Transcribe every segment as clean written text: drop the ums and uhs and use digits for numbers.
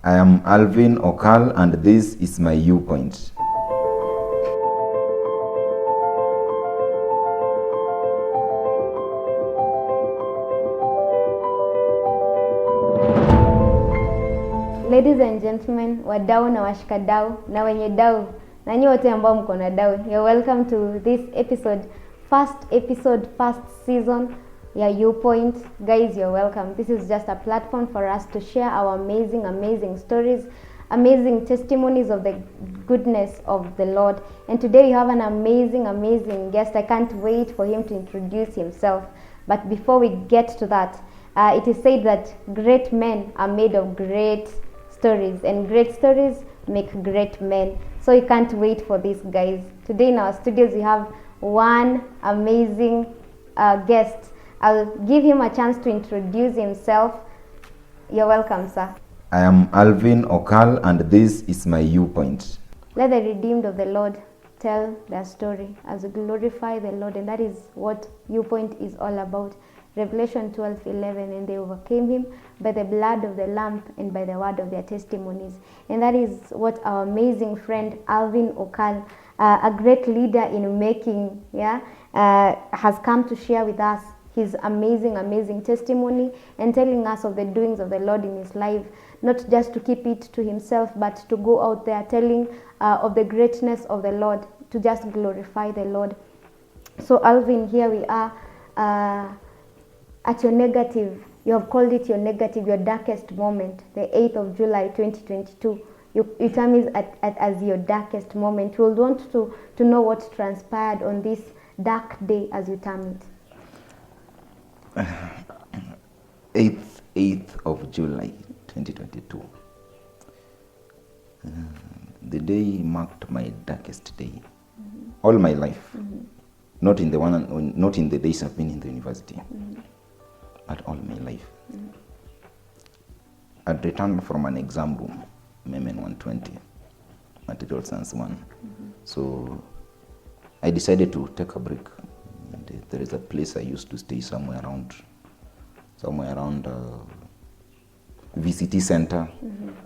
I am Alvin Okal, and this is my viewpoint. Ladies and gentlemen, Wadau na washikadau na wenye dau na nyi wote ambao mko na dau, you're welcome to this episode, first season ya viewpoint. Guys, you're welcome. This is just a platform for us to share our amazing stories, amazing testimonies of the goodness of the Lord. And today we have an amazing guest. I can't wait for him to introduce himself. But before we get to that, it is said that great men are made of great stories, and great stories make great men. So you can't wait for this, guys. Today in our studios we have one amazing guest. I'll give him a chance to introduce himself. You're welcome, sir. I am Alvin Okal, and this is my viewpoint. Let the redeemed of the Lord tell their story as we glorify the Lord, and that is what viewpoint is all about. Revelation 12:11, and they overcame him by the blood of the Lamb and by the word of their testimonies. And that is what our amazing friend Alvin Okal, a great leader in making, has come to share with us his amazing testimony and telling us of the doings of the Lord in his life, not just to keep it to himself, but to go out there telling of the greatness of the Lord, to just glorify the Lord. So Alvin, here we are at your negative. You have called it your negative, your darkest moment, the 8th of July 2022. You term it as your darkest moment. We would want to know what transpired on this dark day, as you term it. 8th of July 2022. The day marked my darkest day. All my life. Not in the days I've been in the university. But all my life. I'd returned from an exam room, MMN 120, Material Science 1. So I decided to take a break. And there is a place I used to stay somewhere around VCT Center.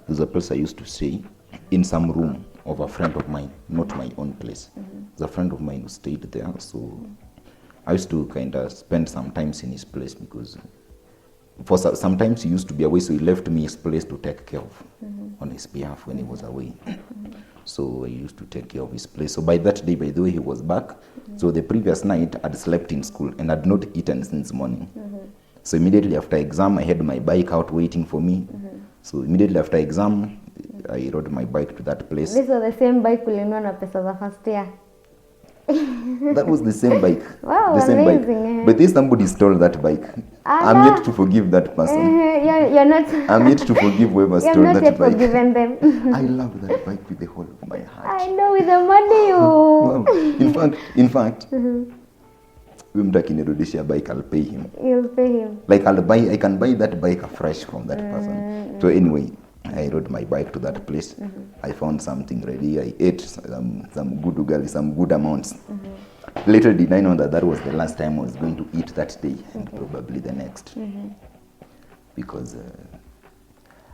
There's a place I used to stay in some room of a friend of mine, not my own place. There's a friend of mine who stayed there, so I used to kind of spend some time in his place, because for sometimes he used to be away, so he left me his place to take care of on his behalf when he was away. So I used to take care of his place. So by that day, by the way, he was back. So the previous night I'd slept in school and I'd not eaten since morning. So immediately after exam, I had my bike out waiting for me. So immediately after exam, I rode my bike to that place. This was the same bike ulinunua na pesa za first year. That was the same bike. Wow, the same amazing. Bike. But this somebody stole that bike. I'm yet to forgive that person. You're not. I'm yet to forgive whoever stole that bike. You're not yet forgiven them. I love that bike with the whole of my heart. I know, with the money you. Wow. In fact, we mtakinirudishia bike, I'll pay him. You'll pay him. Like I can buy that bike afresh from that person. So anyway, I rode my bike to that place. I found something ready. I ate some good ugali, some good amounts. Later did I know that was the last time I was going to eat that day, and probably the next. Because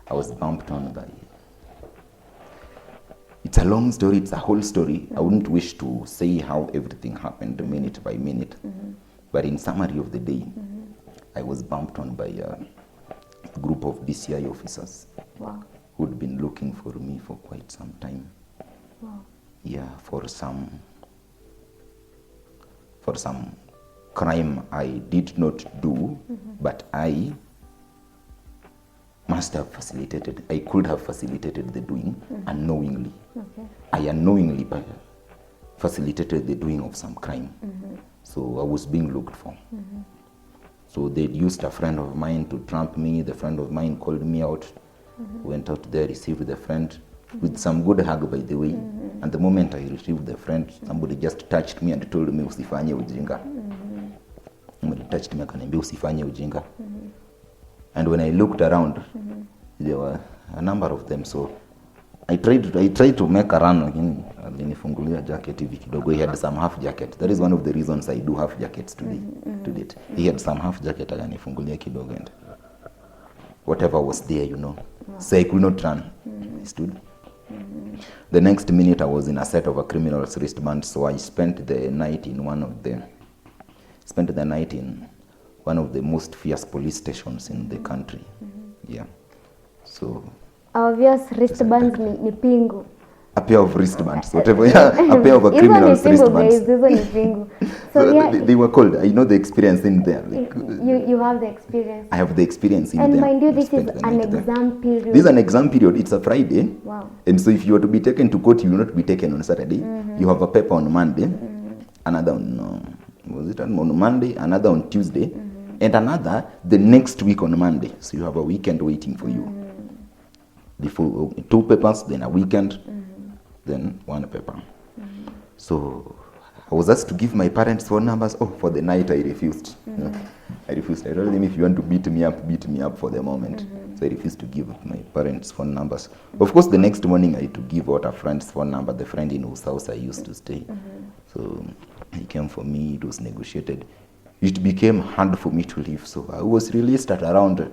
I was bumped on by... It's a long story, it's a whole story. I wouldn't wish to say how everything happened minute by minute. But in summary of the day, I was bumped on by a group of DCI officers. Wow. Who'd been looking for me for quite some time. Wow. Yeah, for some crime I did not do, but I must have facilitated. I could have facilitated the doing unknowingly. I unknowingly facilitated the doing of some crime. So I was being looked for. So they'd used a friend of mine to trap me. The friend of mine called me out. Went out there, received the friend with some good hug, by the way. And the moment I received the friend, somebody just touched me and told me, usifanye ujinga. Somebody touched me and said, usifanye ujinga. And when I looked around, there were a number of them. So I tried to make a run again. Alinifungulia jacket hivi kidogo. He had some half jacket. That is one of the reasons I do half jackets today. To date. He had some half jacket, alinifungulia kidogo, and whatever was there, So I could not run. I stood. The next minute I was in a set of a criminal's wristband, so I spent the night in one of the most fierce police stations in the country. Yeah. So obvious wristbands ni pingu. a pair of wristbands, whatever. Yeah, a pair of a criminal's wristbands. So yeah, they were cold. I know the experience in there. Like, you have the experience. I have the experience in there. And mind you, this is an exam period. This is an exam period. It's a Friday. Wow. And so if you were to be taken to court, you will not be taken on Saturday. You have a paper on Monday, another on Monday, another on Tuesday, and another the next week on Monday. So you have a weekend waiting for you. Before 2 papers, then a weekend, then 1 paper. So I was asked to give my parents phone numbers. Oh, for the night I refused. I refused. I told them, if you want to beat me up for the moment. So I refused to give my parents phone numbers. Of course, the next morning I had to give out a friend's phone number, the friend in whose house I used to stay. So he came for me, it was negotiated. It became hard for me to leave. So I was released at around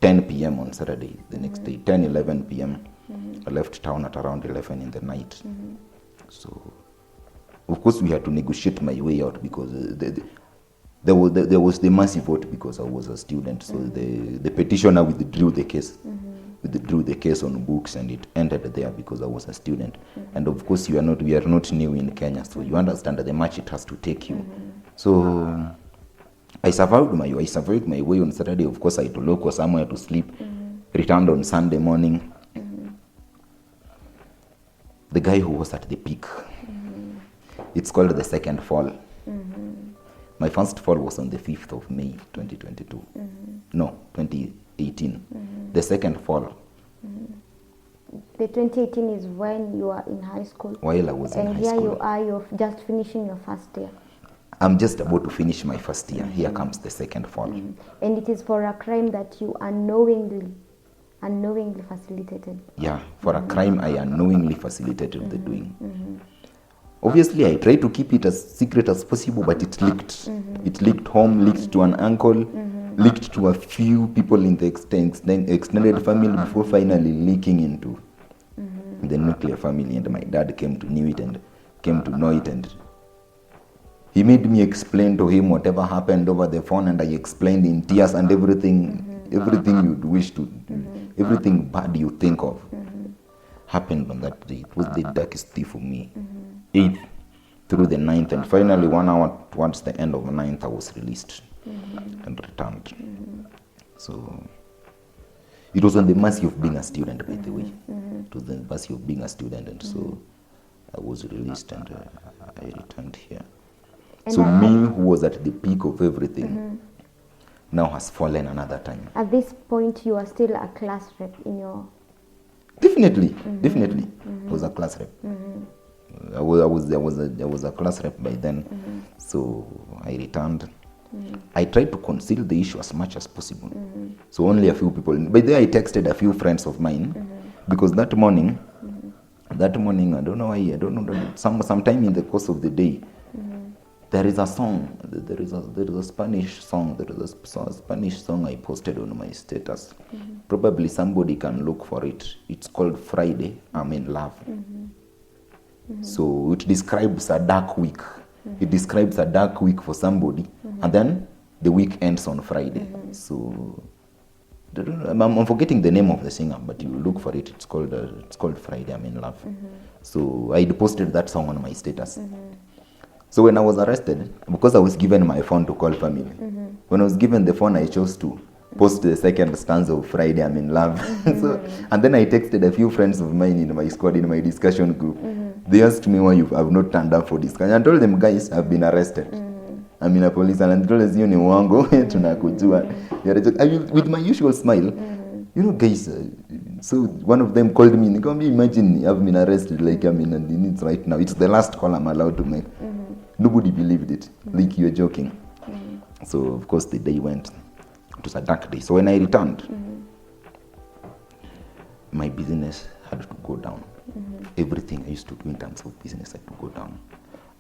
10 p.m. on Saturday, the next day, 10, 11 p.m. I left town at around 11 in the night. So, of course, we had to negotiate my way out because there was the massive vote because I was a student. So the petitioner withdrew the case. Withdrew the case on books, and it ended there because I was a student. And of course, we are not new in Kenya, so you understand that the match it has to take you. So I survived my way on Saturday. Of course, I had to look for somewhere to sleep. Returned on Sunday morning. The guy who was at the peak. It's called the second fall. My first fall was on the 5th of May, 2022. No, 2018. The second fall. The 2018 is when you are in high school. While I was in high school. And here you are, you're just finishing your first year. I'm just about to finish my first year. Here comes the second fall. And it is for a crime that you unknowingly facilitated. Yeah, for a crime I unknowingly facilitated the doing. Obviously, I tried to keep it as secret as possible, but it leaked. It leaked home, leaked to an uncle, leaked to a few people in the extended family before finally leaking into the nuclear family. And my dad came to know it, and he made me explain to him whatever happened over the phone, and I explained in tears and everything you'd wish to, everything bad you think of happened on that day. It was the darkest day for me. 8th through the 9th, and finally 1 hour towards the end of the 9th I was released and returned. So it was on the mercy of being a student, by the way. It was the mercy of being a student, and so I was released and I returned here. And so me, who was at the peak of everything, now has fallen another time. At this point, you are still a class rep in your... Definitely. I was a class rep. I was a class rep by then. So I returned. I tried to conceal the issue as much as possible. So only a few people. By then I texted a few friends of mine because that morning, I don't know why, sometime in the course of the day, there is a song, there is a Spanish song I posted on my status. Probably somebody can look for it. It's called Friday, I'm in Love. So it describes a dark week. It describes a dark week for somebody, and then the week ends on Friday. So I'm forgetting the name of the singer, but you look for it. It's called Friday, I'm in Love. So I posted that song on my status. So when I was arrested, because I was given my phone to call family, when I was given the phone, I chose to post the second stanza of Friday, I'm in Love. And then I texted a few friends of mine in my squad, in my discussion group. They asked me why you have not turned up for discussion. I told them, guys, I've been arrested. I'm in a police, and I told them, you know, with my usual smile, you know, guys. So one of them called me, can you imagine I've been arrested, like I'm in it right now. It's the last call I'm allowed to make. Nobody believed it, like you're joking. So of course the day went. It was a dark day. So when I returned, my business had to go down. Everything I used to do in terms of business had to go down.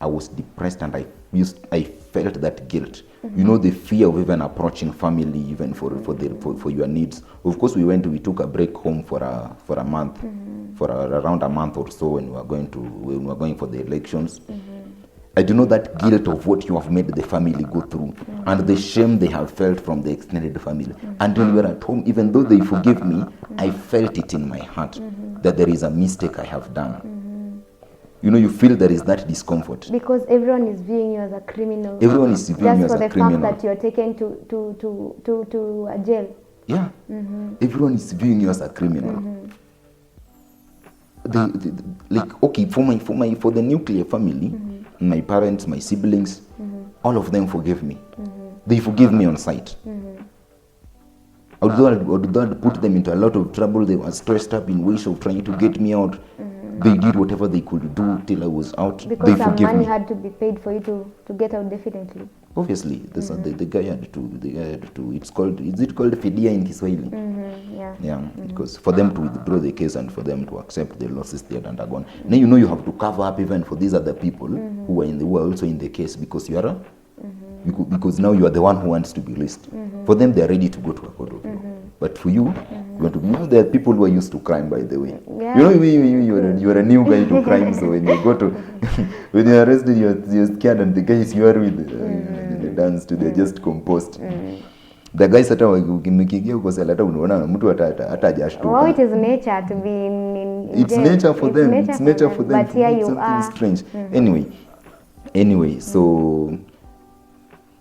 I was depressed, and I felt that guilt. You know, the fear of even approaching family, even for your needs. Of course, we took a break home for a month, for around a month or so, when we were going for the elections. I do know that guilt of what you have made the family go through, and the shame they have felt from the extended family. And when we were at home, even though they forgive me, I felt it in my heart that there is a mistake I have done. You know, you feel there is that discomfort. Because everyone is viewing you as a criminal. Everyone is viewing you as a criminal. Just for the fact that you are taken to a jail. Yeah. Everyone is viewing you as a criminal. Like, okay, for the nuclear family, my parents, my siblings, all of them forgive me. They forgive me on sight. Although I'd put them into a lot of trouble, they were stressed up in ways of trying to get me out. They did whatever they could do till I was out. Because some money had to be paid for you to get out, definitely. Obviously, the guy had to. Is it called fidia in Kiswahili? Yeah. Because for them to withdraw the case and for them to accept the losses they had undergone. Now you know you have to cover up even for these other people who are also in the case, because you are because now you are the one who wants to be released. For them, they are ready to go to a court of law. But for you, you want to be. You know, there are people who are used to crime, by the way. Yeah. You know, you are a new guy to crime, so when you go to, when you're arrested, you're scared, and the guys you are with, they dance to, they're just composed. The guys hata ukiingia huko sala hata unaona mtu hata hajashtuka. Well, it is nature to be in It's jail. nature for them. It's nature for them. But here you something are. Strange. Anyway, so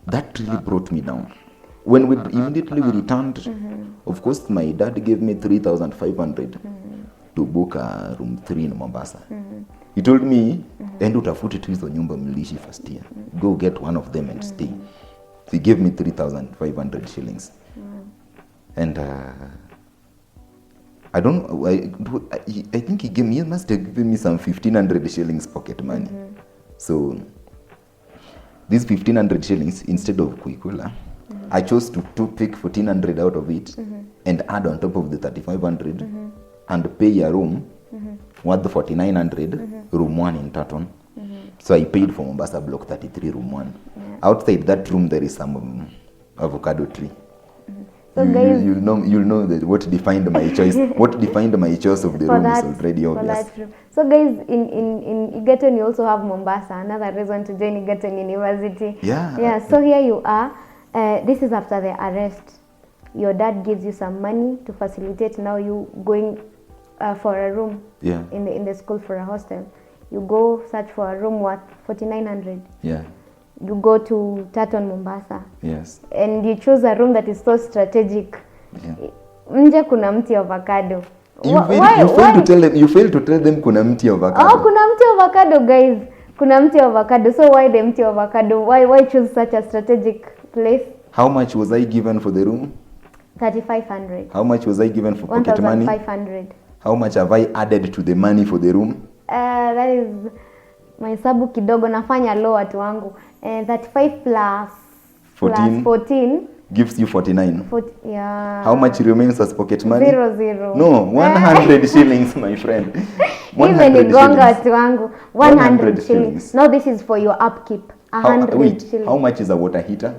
that really brought me down. When we immediately returned, of course, my dad gave me 3,500 to book a room 3 in Mombasa. He told me, enda utafute tu hizo nyumba mliishi first year. Go get one of them and stay. He gave me 3,500 shillings. And I don't know, I think he must have given me some 1,500 shillings pocket money. So these 1,500 shillings, instead of kuikula, I chose to pick 1,400 out of it and add on top of the 3,500 and pay a room worth 4,900, room 1 in Taton. So I paid for Mombasa block 33, room 1. Outside that room there is some avocado tree. So you'll know that what defined my choice. What defined my choice of the room is already obvious. So guys, in Egerton you also have Mombasa, another reason to join Egerton University. Yeah. So here you are. This is after the arrest. Your dad gives you some money to facilitate now you going for a room in the school, for a hostel. You go search for a room worth 4,900. Yeah. You go to Taton, Mombasa. Yes. And you choose a room that is so strategic. Yeah. Nje kuna mti avocado. You fail to tell them kuna mti avocado. Oh, kuna mti avocado, guys. Kuna mti avocado. So why the mti avocado? Why choose such a strategic place? How much was I given for the room? 3,500. How much was I given for pocket money? 1,500. How much have I added to the money for the room? That is mahesabu kidogo, nafanya low watu wangu. 35 plus 14 gives you 49. Yeah. How much remains as pocket money? 0. No, 100 shillings, my friend. Even igonga watu wangu. 100 shillings. Now this is for your upkeep. 100 shillings. How much is a water heater?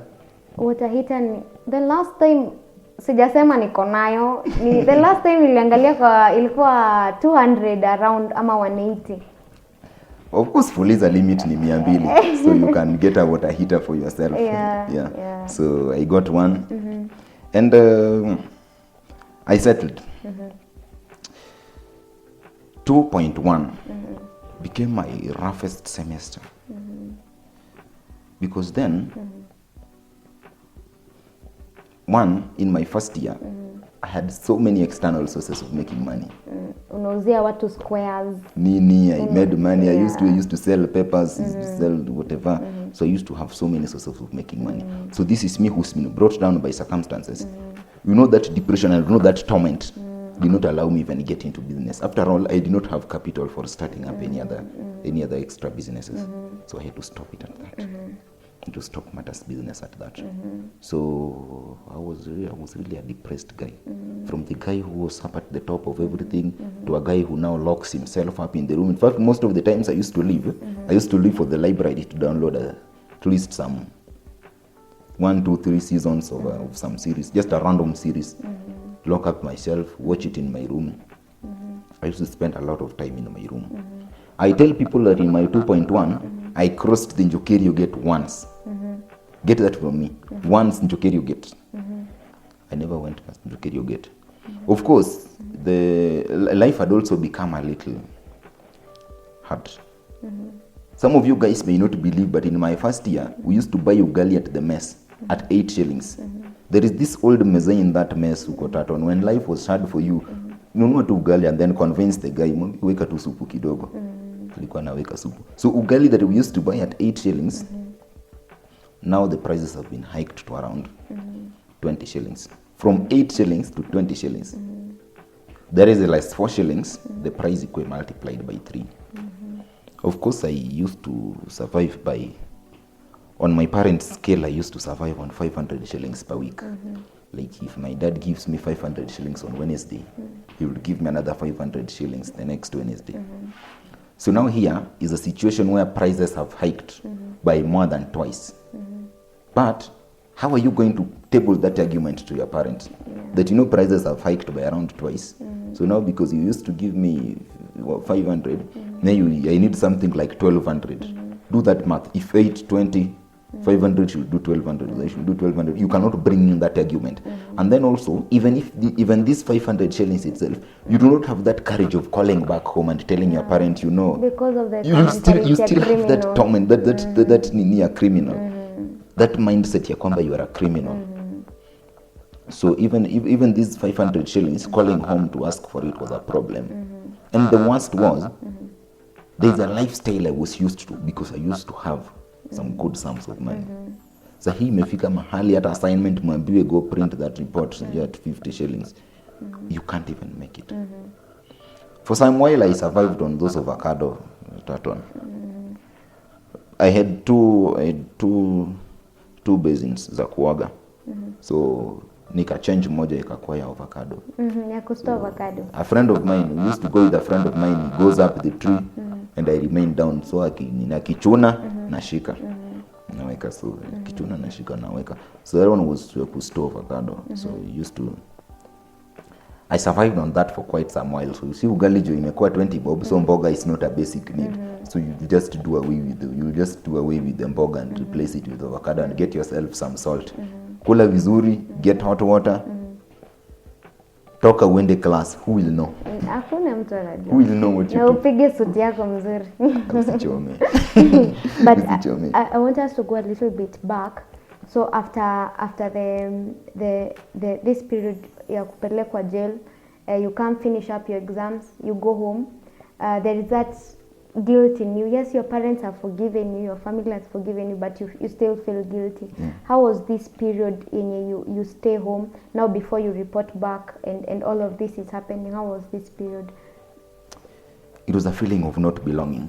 Water heater ni the last time sijasema niko nayo. The last time niliangalia ilikuwa 200 around ama 180. Of course, fuliza limit ni 200, so you can get a water heater for yourself. Yeah. So I got one, and I settled. 2.1 became my roughest semester, because then, in my first year, I had so many external sources of making money. Unauzia watu squares. I made money. I used to sell papers, used to sell whatever. So I used to have so many sources of making money. So this is me who's been brought down by circumstances. You know, that depression, I know that torment did not allow me even get into business. After all, I did not have capital for starting up any other extra businesses. So I had to stop it at that. into stock matters business at that. So I was really a depressed guy. From the guy who was up at the top of everything to a guy who now locks himself up in the room. In fact, most of the times I used to leave for the library to download at least some 1, 2, 3 seasons of some series, just a random series. Lock up myself, watch it in my room. I used to spend a lot of time in my room. I tell people that in my 2.1, I crossed the Njokerio gate once. Get that from me. Once Njokerio gate. I never went past Njokerio gate. Of course, the life had also become a little hard. Some of you guys may not believe, but in my first year, we used to buy ugali at the mess at 8 shillings. There is this old mezai in that mess who got out on. When life was hard for you, nunua tu ugali and then convince the guy, weka tu supu kidogo. Tulikuwa naweka supu. So ugali that we used to buy at 8 shillings, now the prices have been hiked to around 20 shillings. From 8 shillings to 20 shillings. There is like 4 shillings, the price equal multiplied by 3. Of course, I used to survive by, on my parents' scale, I used to survive on 500 shillings per week. Like if my dad gives me 500 shillings on Wednesday, he will give me another 500 shillings the next Wednesday. So now here is a situation where prices have hiked by more than twice. But how are you going to table that argument to your parents? That prices have hiked by around twice. So now because you used to give me 500, then I need something like 1200. Do that math. If 820, 500 should do 1200. They should do 1200. You cannot bring in that argument. And then also, even this 500 shillings itself, you do not have that courage of calling back home and telling your parent, because of the you still have that torment, that ni a criminal. That mindset ya kwamba you are a criminal. So even these 500 shillings, calling home to ask for it was a problem. And the worst was, there's a lifestyle I was used to because I used to have some good sums of money. So hii imefika mahali at assignment mwambiwe go print that report at 50 shillings. You can't even make it. For some while I survived on those avocado tartan. I had two basins za kuoga. So nika change moja ikakuwa ya avocado. Ya kustoa avocado. A friend of mine, we used to go with a friend of mine, he goes up the tree and I remain down. So akichuna nashika. Naweka, so kichuna nashika naweka. So that one was to store avocado. So I survived on that for quite some while. So you see ugali jo imekuwa 20 bob, so mboga is not a basic need. So you just do away with the mboga and replace it with avocado and get yourself some salt. Kula vizuri, get hot water. Toka uende class, who will know? Hakuna mtu anajua. Who will know what you do? Na upige suti yako mzuri. But I want us to go a little bit back. So after this period ya kupelekwa jail, you can't finish up your exams, you go home. There is that guilt in you. Yes, your parents have forgiven you, your family has forgiven you, but you still feel guilty. How was this period in you stay home now before you report back and all of this is happening? How was this period? It was a feeling of not belonging.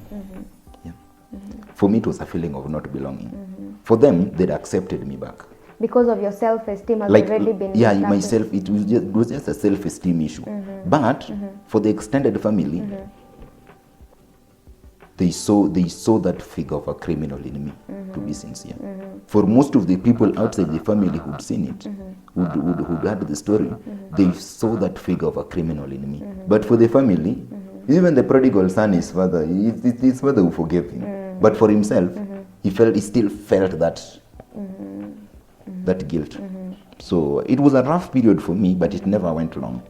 For me, it was a feeling of not belonging. For them, they'd accepted me back. Because of your self-esteem has already been myself, it was just a self-esteem issue. But for the extended family, they saw that figure of a criminal in me, to be sincere. For most of the people outside the family who'd seen it, who'd heard the story, they saw that figure of a criminal in me. But for the family, even the prodigal son, his father who forgave him. But for himself, he still felt that guilt. So it was a rough period for me, but it never went long.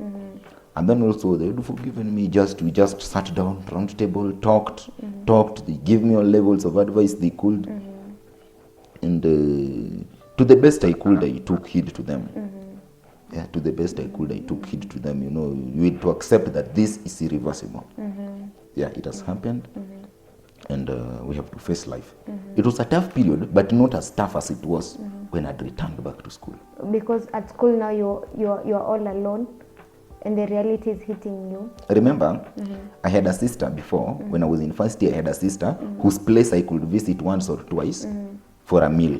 And then also they would forgiven me. We just sat down, round table, talked. They gave me all levels of advice they could. And to the best I could, I took heed to them. To the best I could, I took heed to them. You had to accept that this is irreversible. It has happened. And we have to face life. It was a tough period, but not as tough as it was when I'd returned back to school. Because at school now you're all alone. And the reality is hitting you. Remember, I had a sister before. When I was in first year, I had a sister whose place I could visit once or twice. for a meal.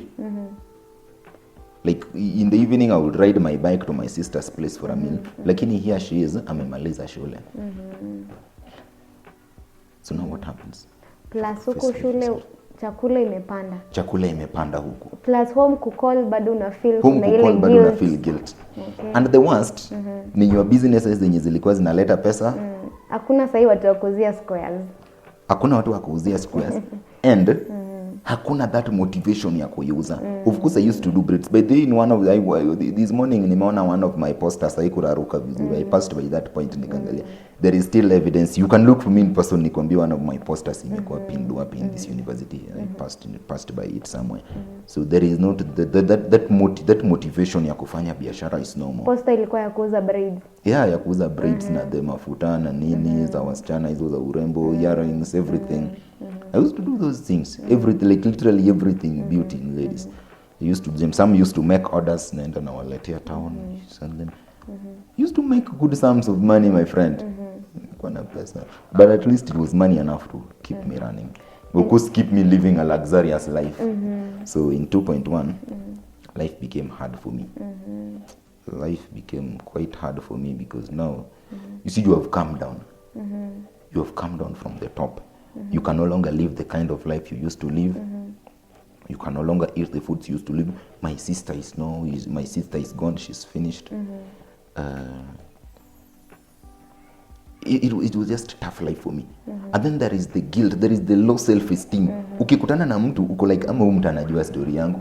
Like in the evening I would ride my bike to my sister's place for a meal. Lakini here she is, amemaliza shule. So now what happens? Plus huko shule chakula imepanda. Chakula imepanda huko. Plus home kukol bado una feel home kuna ile guilt. Bado una feel guilt. Okay. And the worst ni your businesses zenye zilikuwa zinaleta pesa. Hakuna sasa watu wa kuuzia squares. Hakuna watu wa kuuzia squares. And hakuna that motivation ya kuuza. Of course I used to do breads. But then one of this morning nimeona one of my posters haikuraruka vizuri. I passed by that point nikaangalia. There is still evidence. You can look for me in person nikwambia one of my posters imekuwa pinned up in this university. I passed by it somewhere. So there is not that motivation ya kufanya biashara is no more. Poster ilikuwa ya kuuza braids. Yeah, ya kuuza braids na the mafuta na nini za wasichana hizo za urembo, earrings, everything. I used to do those things. Everything, like literally everything, beauty in ladies. I used to them. Some used to make orders naenda na waletea town. Send them. Used to make good sums of money, my friend. But at least it was money enough to keep me running. Of course, keep me living a luxurious life. So in 2.1, life became hard for me. Life became quite hard for me because now, you see, you have come down. You have come down from the top. You can no longer live the kind of life you used to live. You can no longer eat the foods you used to live. My sister is gone. She's finished. It was just a tough life for me. And then there is the guilt, there is the low self-esteem. Ukikutana na mtu uko like ama mtu anajua story yangu.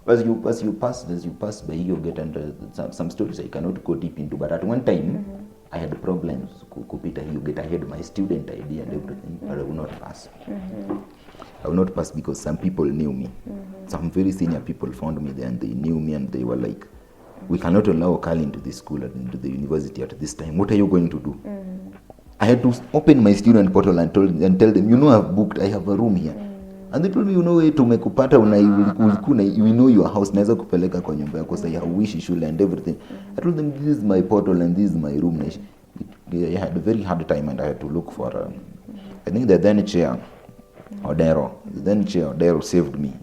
As you pass by, you get under some stories I cannot go deep into. But at one time, I had problems. Kupita, you get ahead my student ID and everything, but I will not pass. I will not pass because some people knew me. Some very senior people found me there and they knew me and they were like, we cannot allow Okal into the school and into the university at this time. What are you going to do? I had to open my student portal and tell them, you know, I've booked, I have a room here. And they told me, you know, tumekupata we know your house, naweza kupeleka kwa nyumba yako, say I wish shule and everything. I told them, this is my portal and this is my room. I had a very hard time and I had to look for, I think the then chair, Wadau saved me.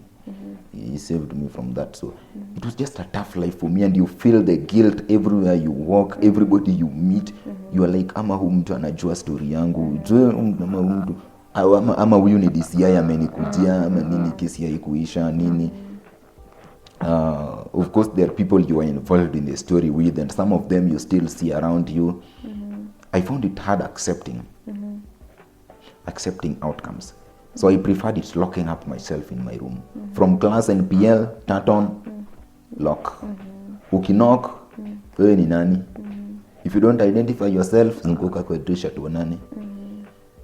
He saved me from that. So it was just a tough life for me, and you feel the guilt everywhere you walk, everybody you meet. You are like, ama huyu mtu anajua story yangu, ama huyu ni DCI amenikujia, ama nini kesi haikuisha nini. Of course there are people you are involved in the story with, and some of them you still see around you. I found it hard accepting outcomes. So I preferred it locking up myself in my room. From class and PL, turn lock. Ukinock, wewe ni nani? If you don't identify yourself, zunguka kwa dirisha tuonane.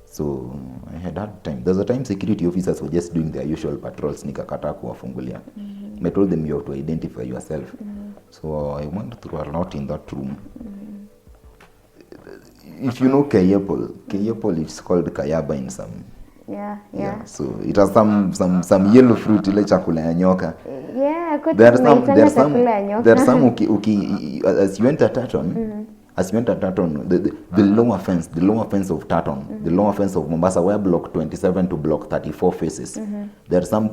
So I had hard time. There's a time security officers were just doing their usual patrols, nikakataa kuwafungulia. I told them you have to identify yourself. So I went through a lot in that room. If you know Kayapol, it's called Kayaba in some. Yeah. So it has some yellow fruit ile chakula ya nyoka. Yeah, there's some as you enter Taton, the lower fence of Taton, the lower fence of Mombasa, where block 27 to block 34 faces. There's some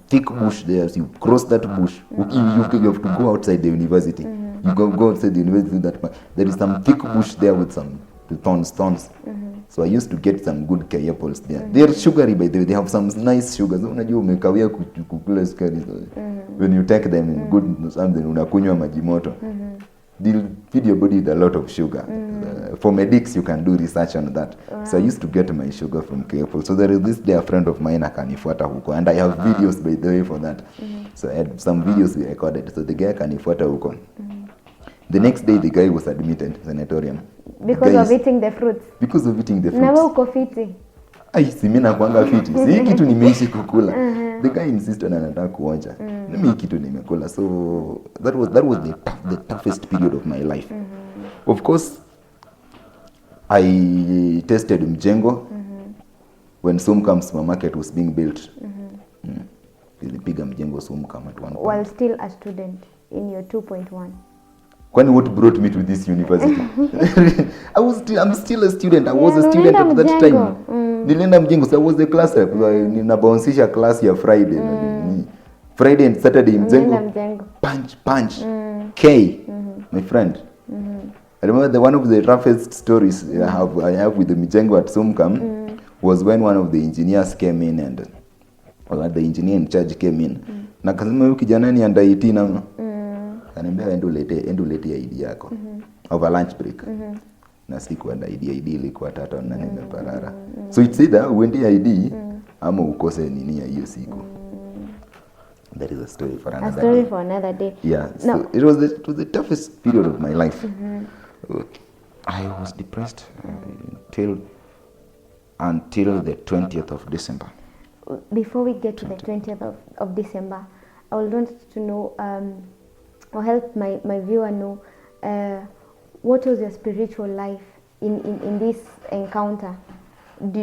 thick bush there. So you cross that bush, you have to go outside the university. You go outside the university. There is some thick bush there with some thorns. So I used to get some good kaya apples there. They are sugary by the way. They have some nice sugars. Unajua umekawia kukula sukari. When you take them in good something, unakunywa maji moto. They'll feed your body with a lot of sugar. For medics, you can do research on that. So I used to get my sugar from kaya apples. So there is this day a friend of mine akanifuata huko, and I have videos by the way for that. So I had some videos we recorded. So the guy akanifuata huko. The next day the guy was admitted sanatorium. Because of eating the fruits. Na wewe uko fiti. Si mimi nakuanga fiti. Si kitu nimeishi kukula. The guy insisted anataka kuonja. Mimi kitu nimekula. So that was the toughest period of my life. Of course I tested mjengo when Sumkam supermarket was being built. Nilipiga mjengo Sumkam at one point. While still a student in your 2.1. When what brought me to this university? I'm still a student. I was a student at that time. Nilienda mjengo, so I was the class rep. Ninabouncisha class ya Friday. Friday and Saturday Mjengo. Punch. K. My friend. I remember one of the roughest stories I have with the Mjengo at Sumkam was when one of the engineers came in and the engineer in charge came in. Na kasema huyu kijana ni under 18 na kaniambia endo lete ID yako. Over lunch break. Na siku under ID ilikuwa 3 na nimeparara. So it's either uende ID ama ukose nini ya hiyo siku. That is a story for another day. Yeah. So it was the toughest period of my life. I was depressed until the 20th of December. Before we get to the 20th of December, I would want to know, or help my viewer know, what was your spiritual life in this encounter? Had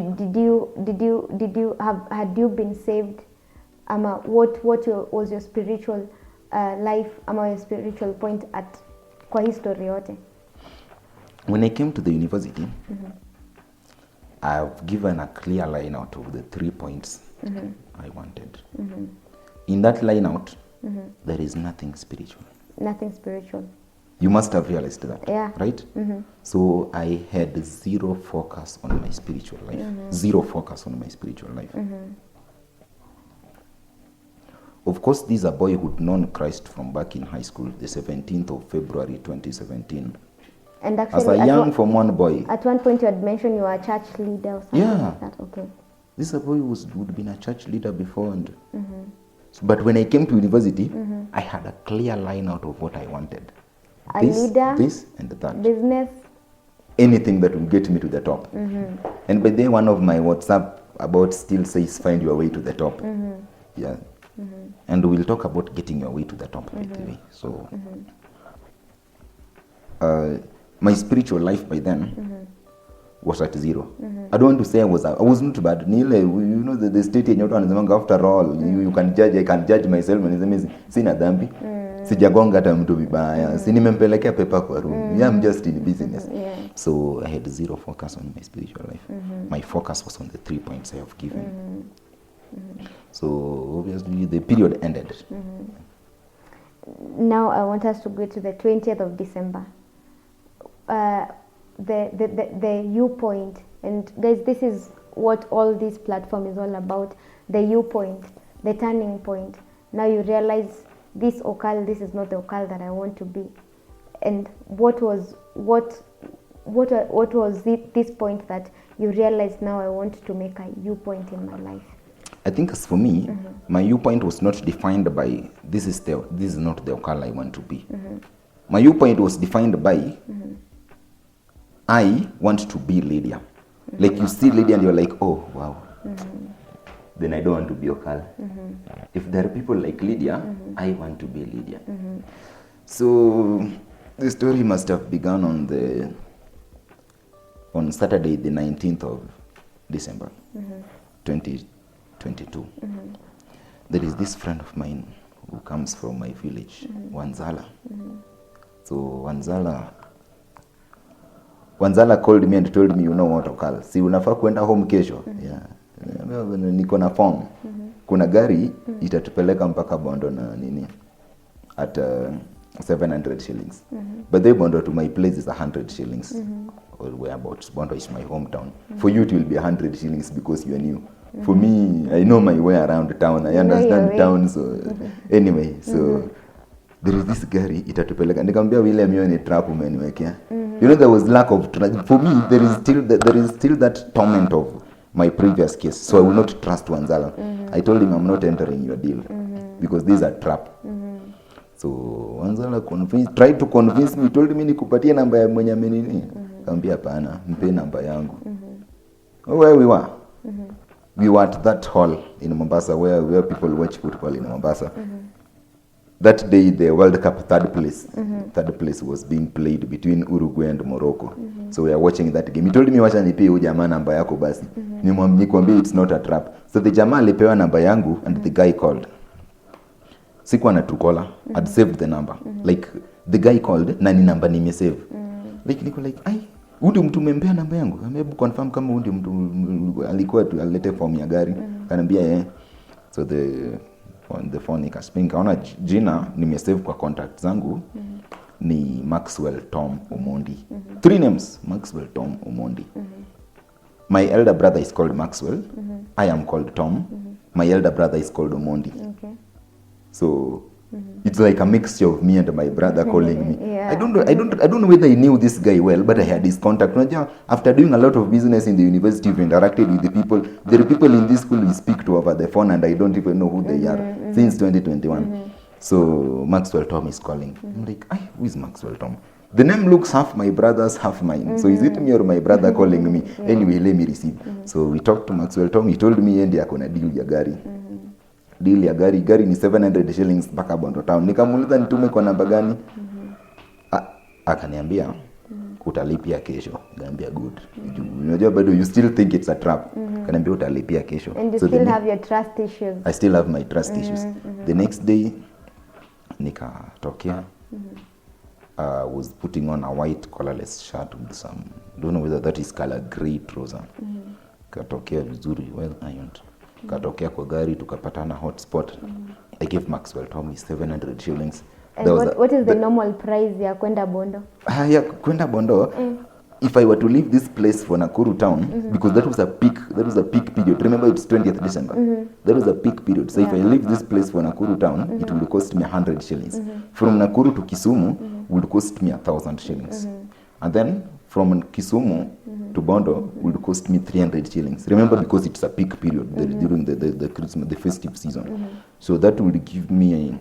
you been saved? What was your spiritual life? Your spiritual point at kwa history yote? When I came to the university, I've given a clear line out of the 3 points I wanted. In that line out, there is nothing spiritual. Nothing spiritual. You must have realized that, yeah. Right? So I had zero focus on my spiritual life. Zero focus on my spiritual life. Of course, this is a boy who'd known Christ from back in high school, the 17th of February 2017. And actually, as a young Form 1 boy. At one point you had mentioned you were a church leader or something like that. Okay. This is a boy who would been a church leader before. But when I came to university, I had a clear line out of what I wanted. A leader, this and that. Business. Anything that will get me to the top. And by then one of my WhatsApp about still says find your way to the top. Yeah. And we'll talk about getting your way to the top, by the way. So, my spiritual life by then was at zero. I don't want to say I was not bad. Nile, you know the state in your after all, you can judge. I can judge myself and sina dhambi. Sijagonga hata mtu vibaya. Si nimempelekea pepa kwa room. Yeah, I'm just in business. So I had zero focus on my spiritual life. My focus was on the 3 points I have given. So obviously the period ended. Now I want us to go to the 20th of December. The U point, and guys, this is what all this platform is all about. The U point, the turning point. Now you realize this Okal, this is not the Okal that I want to be. And what was this point that you realized now I want to make a U point in my life? I think as for me, my U point was not defined by this is not the Okal I want to be. My U point was defined by I want to be Lydia. Like you see Lydia and you're like, oh wow. Then I don't want to be Okal. If there are people like Lydia, I want to be Lydia. So the story must have begun on Saturday, the 19th of December, 2022. There is this friend of mine who comes from my village, Wanzala. So Wanzala called me and told me, you know what, Okal, si unafaa kwenda home kesho. Yeah. Niko na form. Kuna gari itatupeleka mpaka Bondo na nini at 700 shillings. But the Bondo to my place is 100 shillings. Or whereabouts. Bondo is my hometown. For you it will be 100 shillings because you are new. For me, I know my way around town. I understand town. So anyway, so there is this gari itatupeleka. Nikamwambia William hiyo ni trap umeniwekea. You know, there was lack of trust. For me, there is still that torment of my previous case. So I will not trust Wanzala. I told him I'm not entering your deal because these are trap. So Wanzala tried to convince me. Told me nikupatie namba ya mwenye amenini. Kaambia hapana, mpe namba yangu. Where we were? We were at that hall in Mombasa where people watch football in Mombasa. That day, the World Cup third place was being played between Uruguay and Morocco. So we are watching that game. He told me wacha nipe huyu jamaa namba yako basi. Nikwambie it's not a trap. So the jamaa alipewa namba yangu and the guy called. Sikuwa na tukola. I'd saved the number. Like the guy called na ni namba nimesave. Like niko like ai huyu mtu umempea namba yangu. Hebu confirm kama huyu mtu alikuwa tu alete form ya gari. Kanambia so on the phone nikashika, nikaona jina nimesave kwa contact zangu ni Maxwell Tom Omondi. 3 names, Maxwell Tom Omondi. My elder brother is called Maxwell. I am called Tom. My elder brother is called Omondi. Okay. So it's like a mixture of me and my brother calling me. Yeah. I don't know whether I knew this guy well, but I had his contact. After doing a lot of business in the university, we've interacted with the people. There are people in this school we speak to over the phone, and I don't even know who they are since 2021. So Maxwell Tom is calling. I'm like, who is Maxwell Tom? The name looks half my brother's, half mine. So is it me or my brother calling me? Anyway, let me receive. So we talked to Maxwell Tom. He told me endi akona deal ya gari. Deal ya gari ni 700 shillings mpaka Bondo Town. Nikamuuliza nitume kwa namba gani? Akaniambia utalipia kesho. Nikamwambia good. Unajua bado you still think it's a trap. Akaniambia utalipia kesho. And you still have your trust issues. I still have my trust issues. The next day nikatokea. Was putting on a white collarless shirt with some, don't know whether that is color grey trouser. Katokea vizuri, well ironed. Katokea kwa gari, tukapatana hotspot. I gave Maxwell Tom 700 shillings. And what is the normal price ya kwenda Bondo? Ya kwenda Bondo, if I were to leave this place for Nakuru town, because that was a peak period. Remember, it's 20th December. That was a peak period. So if I leave this place for Nakuru town, it will cost me 100 shillings. From Nakuru to Kisumu would cost me 1,000 shillings. And then from Kisumu to Bondo would cost me 300 shillings. Remember, because it's a peak period during the Christmas, the festive season. So that would give me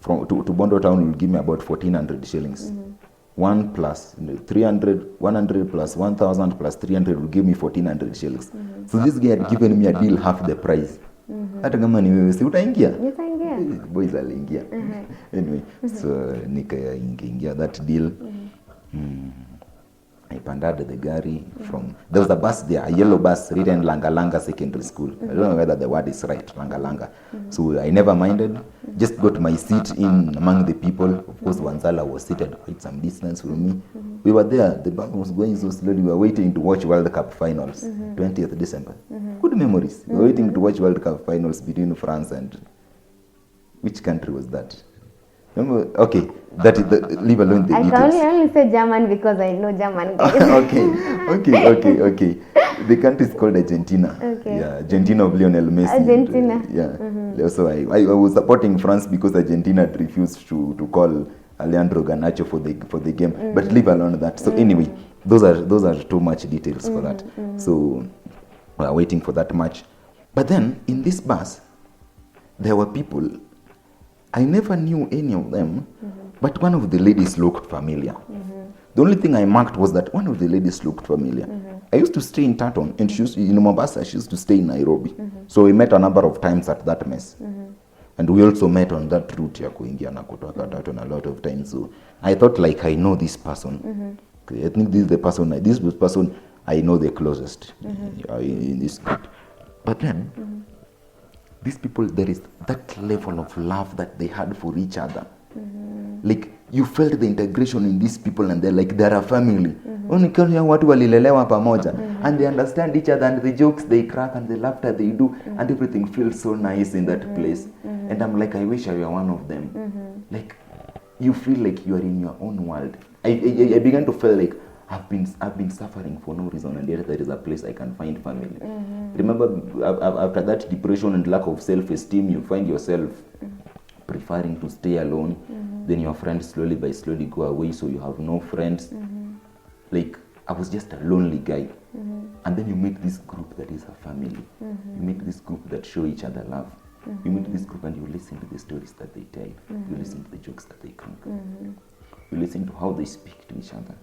to Bondo town will give me about 1,400 shillings. 100 plus 1,000 plus 300 will give me 1,400 shillings. So this guy had given me a deal half the price. Hata kama ni wewe si utaingia? Nitaingia. Boys aliingia. Anyway, so nikaingia that deal. I pandad the gari from, there was a bus there, a yellow bus written Langa Secondary School. I don't know whether the word is right, Langa. So I never minded, just got my seat in among the people. Of course, Wanzala was seated quite some distance from me. We were there, the bus was going so slowly, we were waiting to watch World Cup finals, 20th December. Good memories. We were waiting to watch World Cup finals between France and, which country was that? Remember? Okay, that is leave alone the details. I can only say German because I know German. Okay. The country is called Argentina. Okay. Yeah, Argentina of Lionel Messi. Argentina. Yeah. So I was supporting France because Argentina had refused to call Alejandro Garnacho for the game. But leave alone that. So anyway, those are too much details for that. So we are waiting for that match. But then in this bus, there were people. I never knew any of them, but one of the ladies looked familiar. The only thing I marked was that one of the ladies looked familiar. I used to stay in Taton, and in Mombasa, she used to stay in Nairobi. So we met a number of times at that mess. And we also met on that route ya kuingia na kutoka Taton a lot of times. So I thought like I know this person. I think this is the person I know the closest in this group. But then, these people, there is that level of love that they had for each other. Like, you felt the integration in these people, and they're a family. Watu walilelewa pamoja, and they understand each other, and the jokes they crack, and the laughter they do, and everything feels so nice in that place. And I'm like, I wish I were one of them. Like, you feel like you are in your own world. I began to feel like I've been suffering for no reason, and yet there is a place I can find family. Remember, after that depression and lack of self-esteem, you find yourself preferring to stay alone. Then your friends slowly go away, so you have no friends. Like, I was just a lonely guy. And then you meet this group that is a family. You meet this group that show each other love. You meet this group and you listen to the stories that they tell. You listen to the jokes that they crack. You listen to how they speak to each other.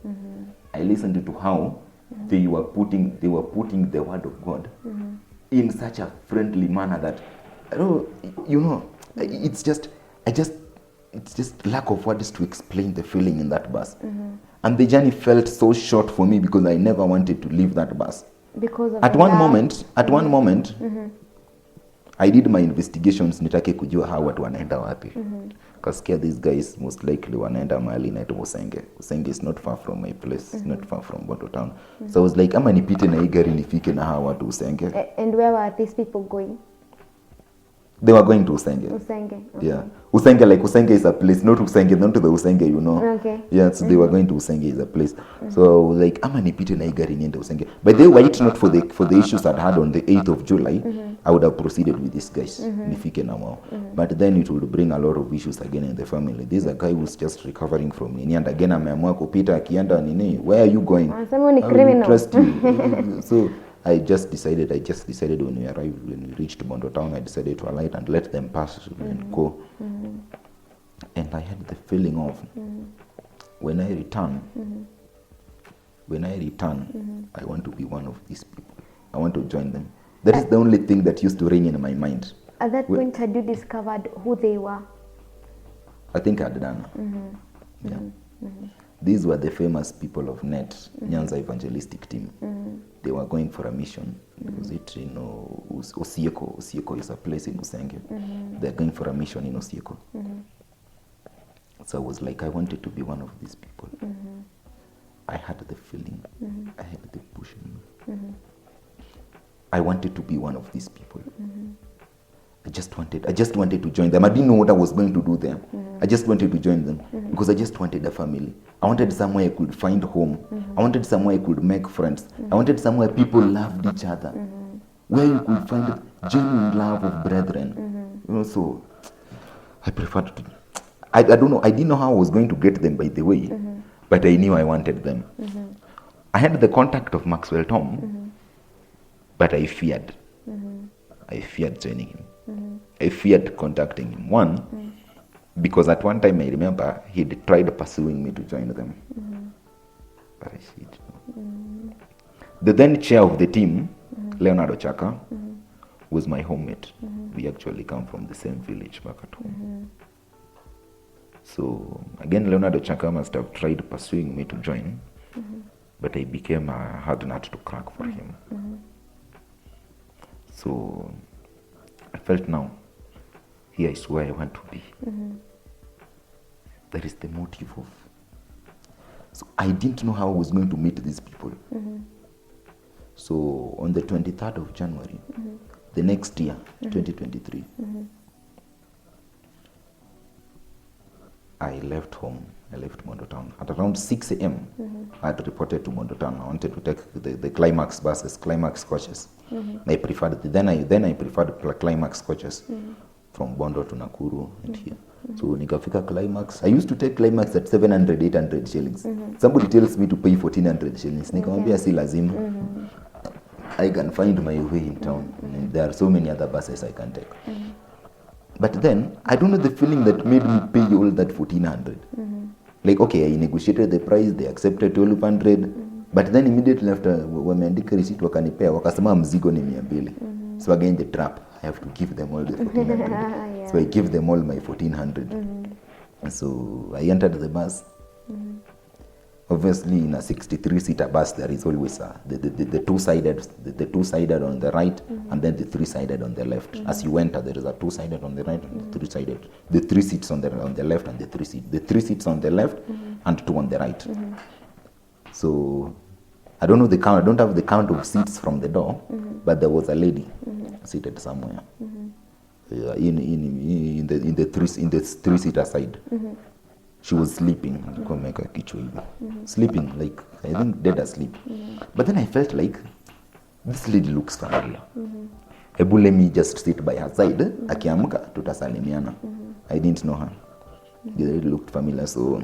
I listened to how they were putting the word of God in such a friendly manner that, it's just lack of words to explain the feeling in that bus. And the journey felt so short for me because I never wanted to leave that bus. Because of at one moment, I did my investigations, nitake kujua how watu wanaenda wapi. Kasikia these guys most likely wanaenda mahali inaitwa Usenge. Usenge is not far from my place, it's not far from Bondo town. So I was like, ama nipite na hii gari nifike na hawa watu Usenge. And where were these people going? They were going to Usenge. Usenge. Okay. Yeah. Usenge is a place, not Usenge, not to the Usenge, you know. Okay. Yeah, so they were going to Usenge is a place. So like, ama nipite na igari niende Usenge. But they were it not for the issues I'd had on the 8th of July, I would have proceeded with these guys. Nifike na wao. But then it would bring a lot of issues again in the family. This is a guy who's just recovering from nini, and again ameamua kupita akienda nini. Where are you going? Someone criminal. Trust you. So I just decided when we reached Bondo town, I decided to alight and let them pass and go. And I had the feeling of when I return, I want to be one of these people. I want to join them. That is the only thing that used to ring in my mind. At that point, had you discovered who they were? I think I'd done. Yeah. These were the famous people of NET, Nyanza Evangelistic Team. They were going for a mission. Was it, Osieko? Osieko is a place in Usenge. They're going for a mission in Osieko. So I was like, I wanted to be one of these people. I had the feeling. I had the push in me. I wanted to be one of these people. I just wanted to join them. I didn't know what I was going to do there. I just wanted to join them because I just wanted a family. I wanted somewhere I could find home. I wanted somewhere I could make friends. I wanted somewhere people loved each other, where you could find genuine love of brethren. So I preferred to. I don't know. I didn't know how I was going to get them, by the way, but I knew I wanted them. I had the contact of Maxwell Tom, but I feared. I feared joining him. I feared contacting him. One, because at one time I remember he'd tried pursuing me to join them. But I said, the then chair of the team, Leonardo Chaka, was my homemate. We actually come from the same village back at home. So again, Leonardo Chaka must have tried pursuing me to join, but I became a hard nut to crack for him. So I felt now, here is where I want to be. That is the motive of. So I didn't know how I was going to meet these people. So on the 23rd of January, the next year, 2023, I left home. I left Mondo Town. At around 6 a.m., I had reported to Mondo Town. I wanted to take the Climax buses, Climax coaches. I preferred then I preferred Climax coaches from Bondo to Nakuru and here. So nikafika Climax. I used to take Climax at 700, 800 shillings. Somebody tells me to pay 1400 shillings. Nikamwambia si lazima. I can find my way in town. And there are so many other buses I can take. But then, I don't know the feeling that made me pay all that 1400. Like, okay, I negotiated the price, they accepted 1200. But then immediately after, wameandika receipt wakanipea, wakasema mzigo ni 200. So again, the trap, I have to give them all the 1400. Yeah. So I give them all my 1400. So I entered the bus. Obviously, in a 63-seater bus, there is always the two-sided on the right, and then the three-sided on the left. As you enter, there is a two-sided on the right and the three-sided. The 3 seats on the left and the 3 seats. The 3 seats on the left and 2 on the right. So I don't know the count. I don't have the count of seats from the door, but there was a lady seated somewhere in the three-seater side. She was sleeping, sleeping, like, I think dead asleep. But then I felt like, this lady looks familiar. Ebu let me just sit by her side, akiamka, tutasalimiana. I didn't know her. The lady looked familiar, so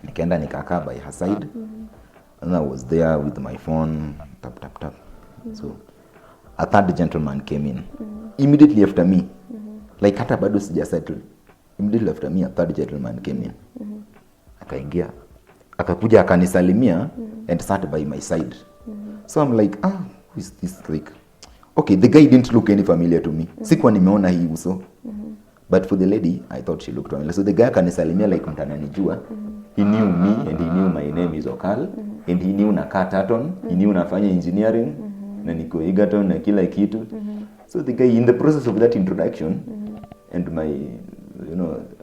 nikaenda nikakaa by her side. And I was there with my phone, tap, tap, tap. So a third gentleman came in. Immediately after me, like hata bado sija settle. Immediately after me, a third gentleman came in. Akaingia. Akakuja akanisalimia and sat by my side. So I'm like, who is this? Like, okay, the guy didn't look any familiar to me. Sikuwa nimeona hii uso. But for the lady, I thought she looked familiar. So the guy akanisalimia like mtananijua. He knew me and he knew my name is Okal. And he knew nakaa Taton. He knew nafanya engineering. Na niko Egerton na kila kitu. So the guy, in the process of that introduction, and my,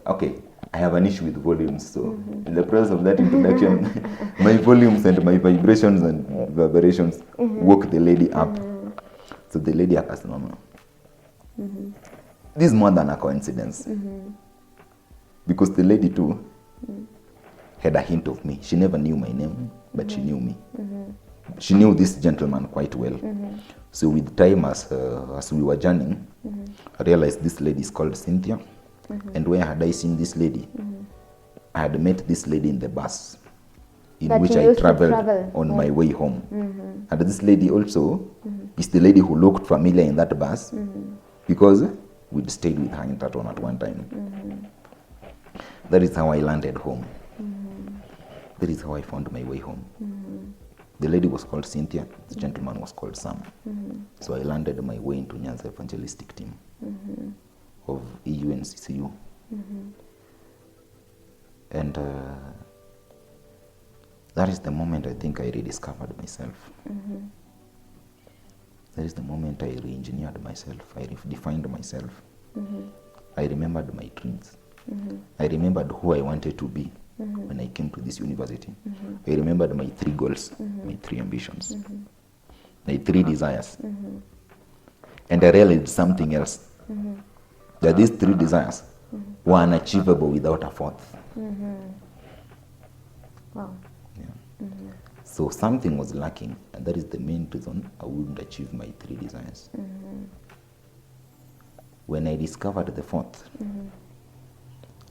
okay, I have an issue with volumes. So in the process of that introduction, my volumes and my vibrations and vibrations woke the lady up. So the lady akasimama. this is more than a coincidence. Because the lady too had a hint of me. She never knew my name, but she knew me. She knew this gentleman quite well. So with time, as we were journeying, I realized this lady is called Cynthia. And where had I seen this lady? I had met this lady in the bus in That which you I used to traveled travel on my way home. And this lady also is the lady who looked familiar in that bus because we'd stayed with her in Taton at one time. That is how I landed home. That is how I found my way home. The lady was called Cynthia, the gentleman was called Sam. So I landed my way into Nyanza evangelistic team of EU and CCU. And that is the moment I think I rediscovered myself. That is the moment I re-engineered myself. I redefined myself. I remembered my dreams. I remembered who I wanted to be when I came to this university. I remembered my 3 goals, my 3 ambitions, my 3 desires. And I realized something else. That these 3 desires were unachievable without a 4th. Wow. Yeah. So something was lacking, and that is the main reason I wouldn't achieve my 3 desires. When I discovered the 4th,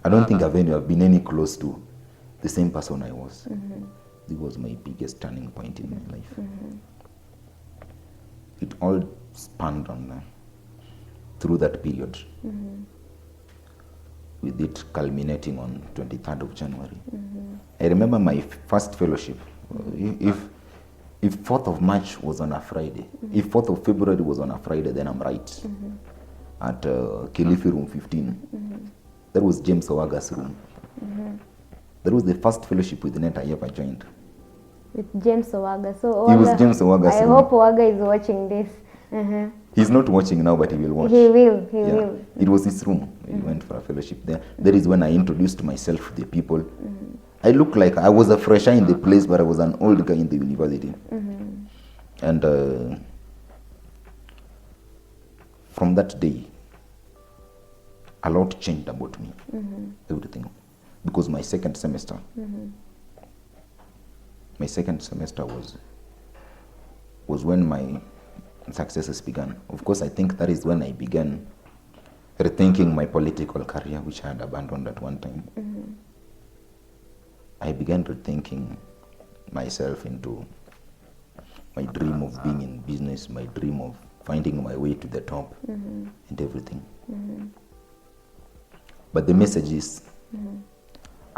I don't think I've been any close to the same person I was. It was my biggest turning point in my life. It all spanned on through that period, with it culminating on 23rd of January. I remember my first fellowship. If 4th of March was on a Friday, if 4th of February was on a Friday, then I'm right. At Kilifi room 15. That was James Owaga's room. That was the first fellowship with Net I ever joined. With James Owaga. So It was James Owaga's I room. hope Owaga is watching this. He's not watching now, but he will watch. He will. It was his room. We went for a fellowship there. That is when I introduced myself to the people. I looked like I was a fresher in the place, but I was an old guy in the university. And from that day, a lot changed about me. Everything. Because my second semester was when my successes began. Of course, I think that is when I began rethinking my political career, which I had abandoned at one time. I began rethinking myself into my dream of being in business, my dream of finding my way to the top, and everything. But the message is,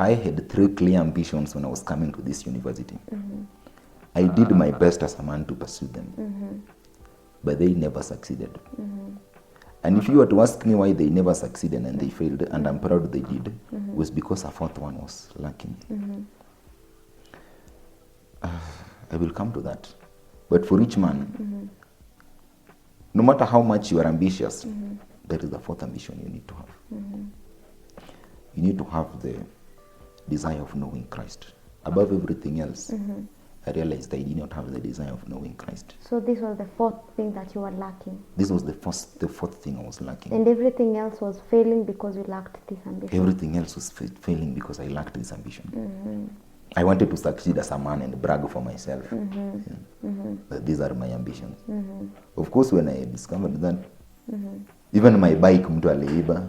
I had 3 clear ambitions when I was coming to this university. I did my best as a man to pursue them, but they never succeeded. And if you were to ask me why they never succeeded and they failed, and I'm proud they did, was because a 4th one was lacking. I will come to that. But for each man, no matter how much you are ambitious, there is a 4th ambition you need to have. You need to have the desire of knowing Christ. Above everything else, I realized I did not have the desire of knowing Christ. So this was the 4th thing that you were lacking. This was the 4th thing I was lacking. And everything else was failing because you lacked this ambition. Everything else was failing because I lacked this ambition. I wanted to succeed as a man and brag for myself. But these are my ambitions. Of course, when I discovered that, even my bike, mtu aliiba.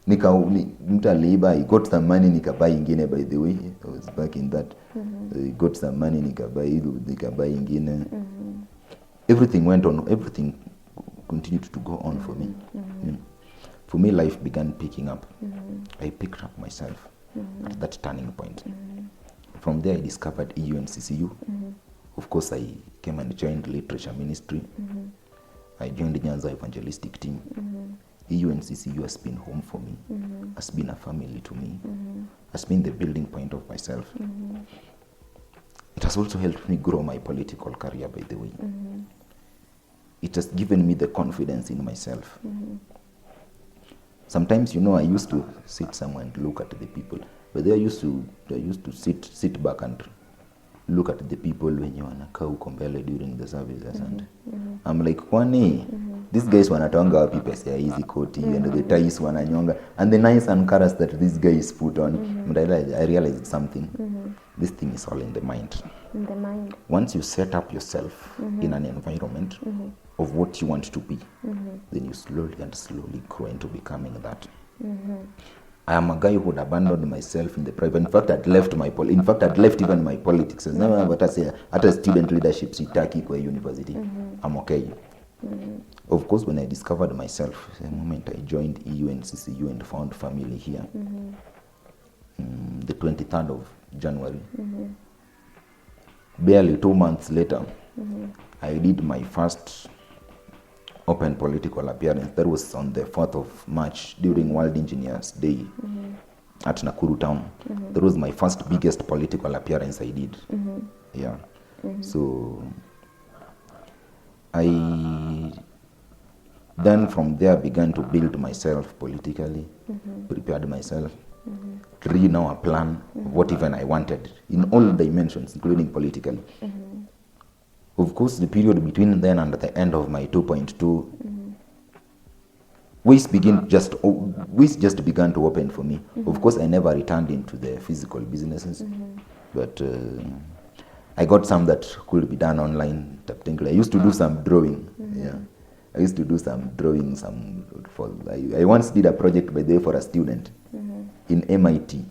Mtu aliiba, I got some money, nikabuy ingine, by the way. I was back in that. I got some money, nikabuy ingine. Everything went on, everything continued to go on for me. For me, life began picking up. I picked up myself at that turning point. From there, I discovered EU and CCU. Of course, I came and joined literature ministry. I joined the Nyanza evangelistic team. EU and CCU has been home for me, has been a family to me, has been the building point of myself. It has also helped me grow my political career, by the way. It has given me the confidence in myself. Sometimes, I used to sit somewhere and look at the people, but they used to sit back and look at the people wenye wanakaa huko mbele during the services and I'm like, kwani these guys wanatoanga wapi pesa ya hizi koti and the ties wananyonga and the nice ankaras that these guys put on. But I realized something. This thing is all in the mind. In the mind. Once you set up yourself in an environment of what you want to be, then you slowly grow into becoming that. I am a guy who would abandon myself in the private. In fact, I'd left even my politics. At a student leadership, sitaki kwa university. I'm okay. Of course, when I discovered myself, the moment I joined EU and CCU and found family here, the 23rd of January, barely 2 months later, I did my first open political appearance. That was on the 4th of March during World Engineers Day at Nakuru town. That was my first biggest political appearance I did. Yeah. So I then from there began to build myself politically, prepared myself, read now a plan of what even I wanted in all dimensions, including politically. Of course, the period between then and the end of my 2.2, ways just began to open for me. Of course, I never returned into the physical businesses, but I got some that could be done online. I used to do some drawing. Yeah, I used to do some drawing. I once did a project by the way for a student in MIT,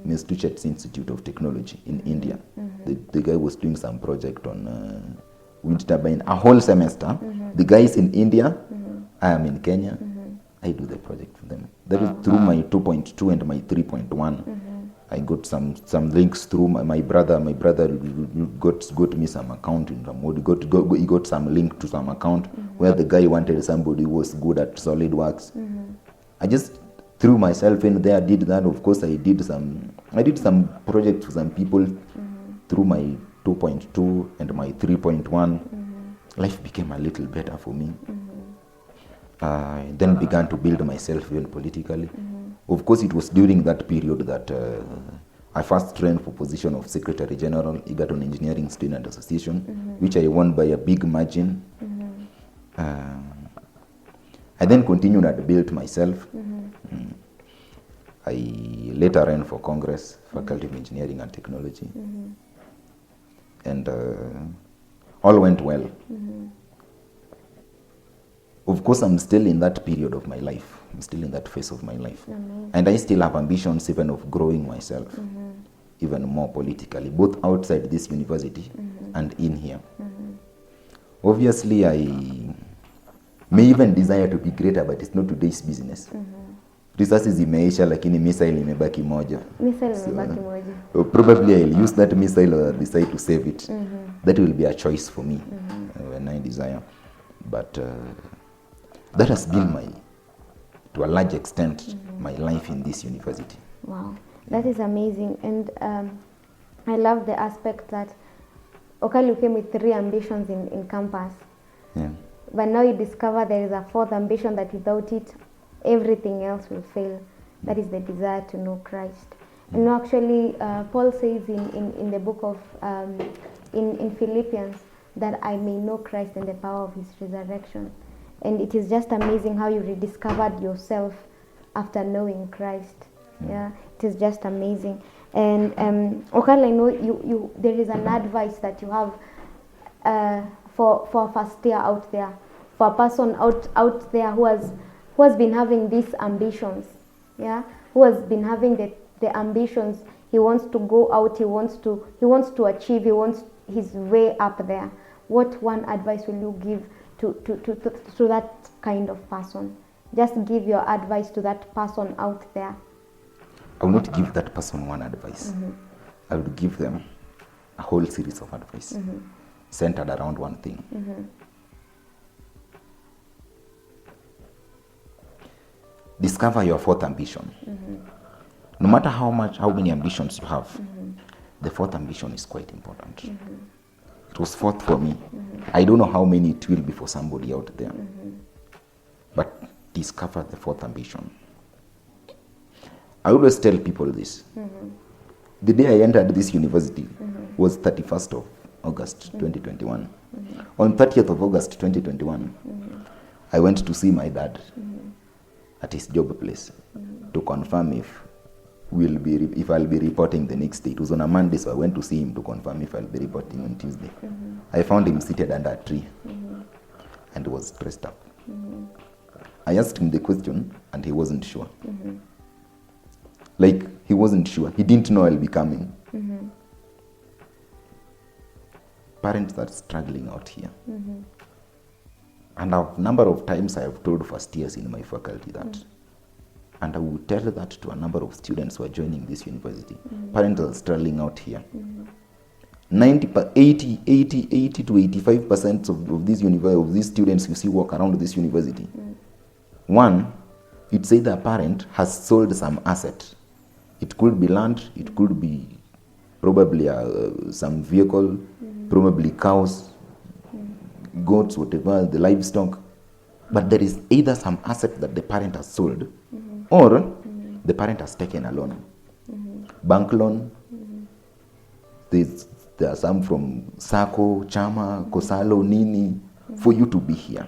Massachusetts Institute of Technology in India. The guy was doing some project on wind turbine a whole semester. The guys in India, I am in Kenya. I do the project for them. That is through my 2.2 and my 3.1. I got some links through my brother. My brother got me some account in Ramodi. He got some link to some account where the guy wanted somebody who was good at SolidWorks. I just threw myself in there, did that. Of course, I did some projects for some people through my 2.2 and my 3.1. Life became a little better for me. I then began to build myself even politically. Of course, it was during that period that I first trained for position of Secretary General, Egerton Engineering Student Association, which I won by a big margin. I then continued and built myself. I later ran for Congress, Faculty of Engineering and Technology. And all went well. Of course, I'm still in that period of my life. I'm still in that phase of my life. And I still have ambitions even of growing myself, even more politically, both outside this university and in here. Obviously, I may even desire to be greater, but it's not today's business. Risasi zimeisha lakini missile imebaki moja. Probably I'll use that missile or decide to save it. That will be a choice for me when I desire. But that has been to a large extent, my life in this university. Wow, that is amazing. And I love the aspect that Okal, you came with 3 ambitions in campus. Yeah. But now you discover there is a 4th ambition that without it, everything else will fail. That is the desire to know Christ. And actually, Paul says in the book of, in Philippians, that I may know Christ and the power of his resurrection. And it is just amazing how you rediscovered yourself after knowing Christ. Yeah, it is just amazing. And Okal, I know there is an advice that you have for a first year out there, for a person out there who has been having these ambitions, yeah, who has been having the ambitions. He wants to go out. He wants to achieve. He wants his way up there. What one advice will you give to that kind of person? Just give your advice to that person out there. I will not give that person one advice. I will give them a whole series of advice centered around one thing. Discover your 4th ambition. No matter how many ambitions you have, the 4th ambition is quite important. It was 4th for me. I don't know how many it will be for somebody out there. But discover the 4th ambition. I always tell people this. The day I entered this university was 31st of August 2021. On 30th of August 2021, I went to see my dad at his job place to confirm if I'll be reporting the next day. It was on a Monday, so I went to see him to confirm if I'll be reporting on Tuesday. I found him seated under a tree and was dressed up. I asked him the question and he wasn't sure. Like, he wasn't sure. He didn't know I'll be coming. Parents are struggling out here. And a number of times I have told first years in my faculty that. And I will tell that to a number of students who are joining this university. Parents are struggling out here. 80 to 85% of these students you see walk around this university. One, it's either a parent has sold some asset. It could be land, it could be probably some vehicle, probably cows, goats, whatever, the livestock. But there is either some asset that the parent has sold or the parent has taken a loan. Bank loan. There are some from Sako, Chama, Kosalo, Nini, for you to be here.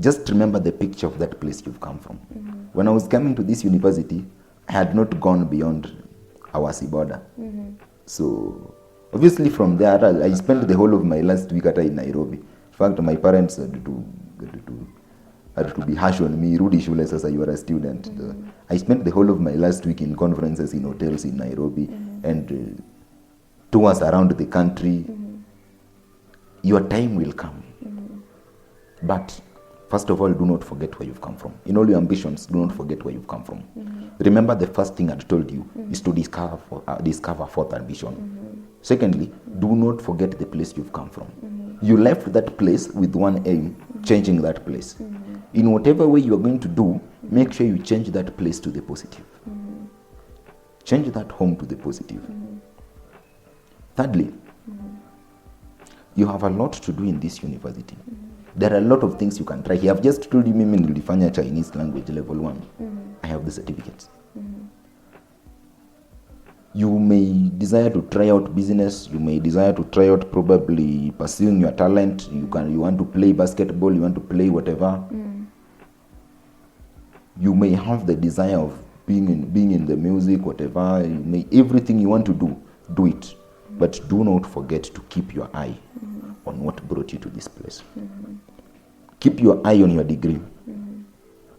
Just remember the picture of that place you've come from. When I was coming to this university, I had not gone beyond Awasi border. So, obviously from there, I spent the whole of my last week in Nairobi. In fact, my parents had to be harsh on me, Rudi Shule, as you are a student. I spent the whole of my last week in conferences in hotels in Nairobi and tours around the country. Your time will come. But first of all, do not forget where you've come from. In all your ambitions, do not forget where you've come from. Remember, the first thing I told you is to discover fourth ambition. Secondly, do not forget the place you've come from. You left that place with one aim, changing that place. In whatever way you are going to do, make sure you change that place to the positive. Change that home to the positive. Thirdly, you have a lot to do in this university. There are a lot of things you can try. I have just told you, Mimi nilifanya Chinese language level 1. I have the certificates. You may desire to try out business. You may desire to try out probably pursuing your talent. You want to play basketball. You want to play whatever. You may have the desire of being in the music, whatever. Everything you want to do it. But do not forget to keep your eye on what brought you to this place. Keep your eye on your degree.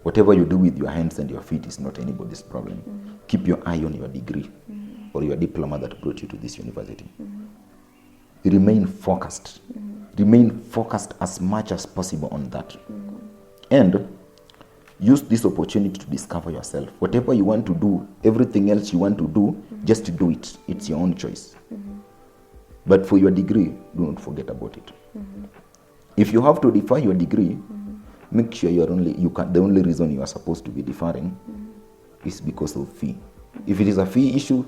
Whatever you do with your hands and your feet is not anybody's problem. Keep your eye on your degree or your diploma that brought you to this university. Remain focused. Remain focused as much as possible on that. And use this opportunity to discover yourself. Whatever you want to do, everything else you want to do, just do it. It's your own choice. But for your degree, do not forget about it. If you have to defer your degree, make sure the only reason you are supposed to be deferring is because of fee. If it is a fee issue,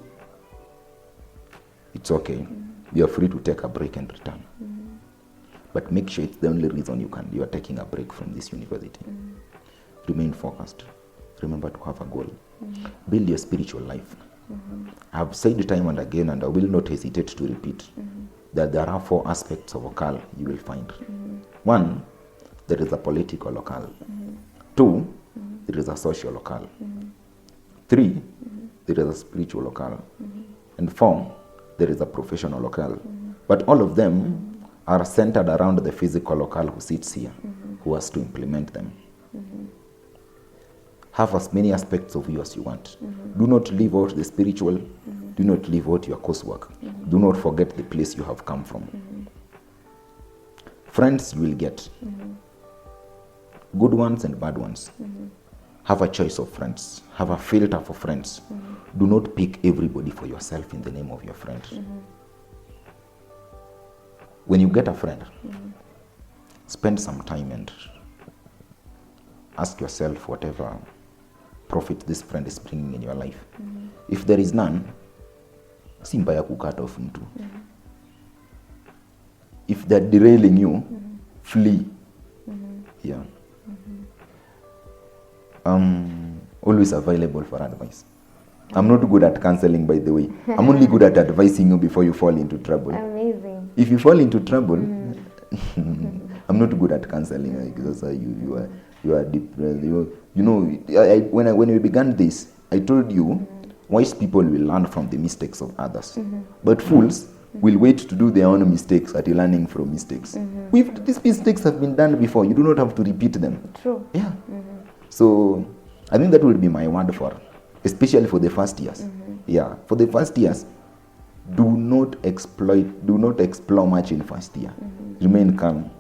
it's okay. You are free to take a break and return. But make sure it's the only reason you are taking a break from this university. Remain focused. Remember to have a goal. Build your spiritual life. I have said time and again, and I will not hesitate to repeat, that there are 4 aspects of Okal you will find. 1, there is a political Okal. 2, there is a social Okal. 3, there is a spiritual Okal. And 4, there is a professional Okal. But all of them are centered around the physical Okal who sits here, who has to implement them. Have as many aspects of you as you want. Do not leave out the spiritual. Do not leave out your coursework. Do not forget the place you have come from. Friends you will get. Good ones and bad ones. Have a choice of friends. Have a filter for friends. Do not pick everybody for yourself in the name of your friend. When you get a friend, spend some time and ask yourself whatever profit this friend is bringing in your life. If there is none, si mbaya kukat off mtu. If they're derailing you, flee. Yeah. Always available for advice. I'm not good at counseling, by the way. I'm only good at advising you before you fall into trouble. Amazing. If you fall into trouble, I'm not good at counseling because you are depressed. When we began this, I told you wise people will learn from the mistakes of others, but fools will wait to do their own mistakes at learning from mistakes. These mistakes have been done before. You do not have to repeat them. True. Yeah. So I think that will be my word for, especially for the first years. Yeah, for the first years, do not explore much in first year. Remain calm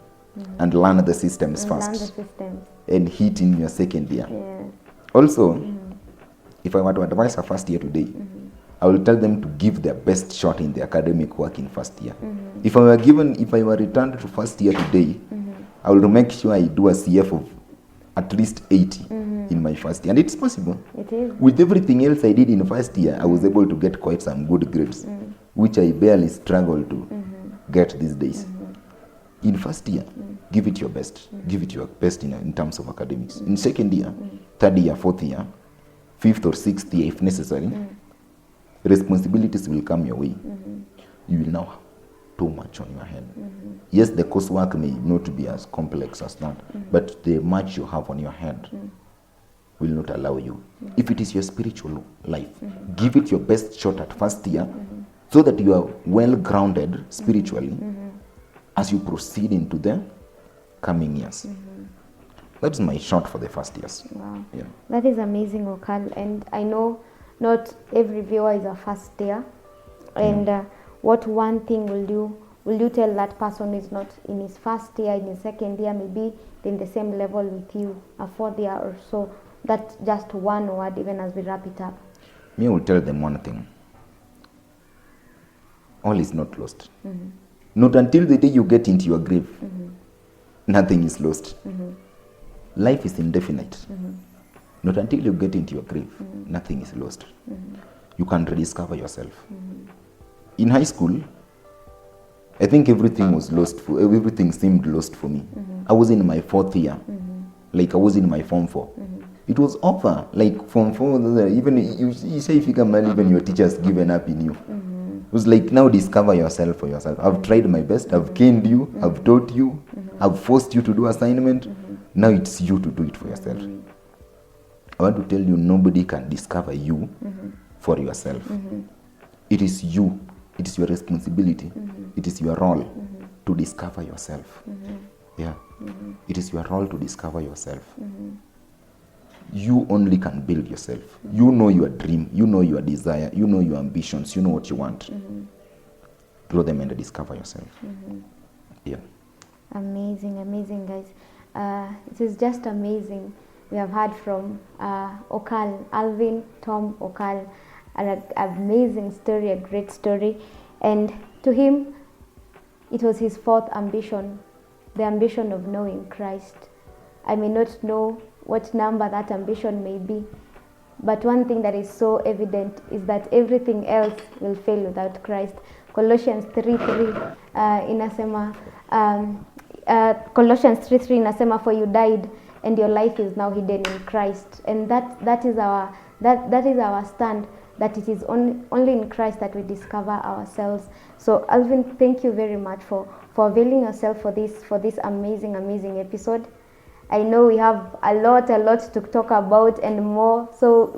and learn the systems first. Learn the systems. And hit in your second year. Yeah. Also, if I were to advise a first year today, I will tell them to give their best shot in the academic work in first year. If I were returned to first year today, I will make sure I do a CF of at least 80 in my first year. And it's possible. It is. With everything else I did in first year, I was able to get quite some good grades, which I barely struggle to get these days. In first year, give it your best. Give it your best in terms of academics. In second year, third year, fourth year, fifth or sixth year, if necessary, responsibilities will come your way. You will now have too much on your head. Yes, the coursework may not be as complex as that, but the much you have on your head will not allow you. If it is your spiritual life, give it your best shot at first year so that you are well grounded spiritually as you proceed into the coming years. That's my shot for the first years. Wow. Yeah. That is amazing, Okal. And I know not every viewer is a first year. And what one thing will you tell that person who is not in his first year, in his second year, maybe in the same level with you, a fourth year or so? That's just one word, even as we wrap it up. Me, I will tell them one thing. All is not lost. Not until the day you get into your grave. Nothing is lost. Life is indefinite. Not until you get into your grave, nothing is lost. You can rediscover yourself. In high school, I think everything was lost. Everything seemed lost for me. I was in my fourth year, like I was in my form 4. It was over. Like form 4, even you say if you can marry, even your teachers given up in you. It was like, now discover yourself for yourself. I've tried my best. I've caned you. I've taught you. I've forced you to do assignment. Now it's you to do it for yourself. I want to tell you, nobody can discover you for yourself. It is you. It is your responsibility. It is your role to discover yourself. Yeah. It is your role to discover yourself. You only can build yourself. You know your dream. You know your desire. You know your ambitions. You know what you want. Grow them and discover yourself. Yeah. Amazing, amazing, guys. It is just amazing. We have heard from Okal, Alvin, Tom, Okal, an amazing story, a great story. And to him, it was his fourth ambition, the ambition of knowing Christ. I may not know what number that ambition may be, but one thing that is so evident is that everything else will fail without Christ. Colossians 3:3 inasema, Colossians 3:3 inasema, for you died and your life is now hidden in Christ. And that is our stand, that it is only in Christ that we discover ourselves. So Alvin, thank you very much for availing yourself for this amazing episode. I know we have a lot to talk about and more, so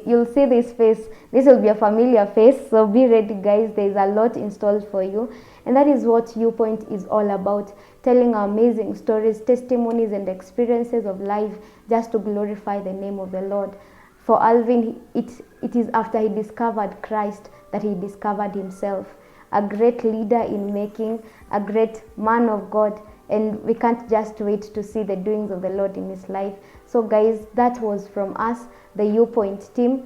you'll see this face. This will be a familiar face, so be ready, guys. There's a lot installed for you, and that is what YouPoint is all about, telling our amazing stories, testimonies, and experiences of life just to glorify the name of the Lord. For Alvin, it is after he discovered Christ that he discovered himself, a great leader in making, a great man of God. And we can't just wait to see the doings of the Lord in his life. So guys, that was from us, the YouPoint team,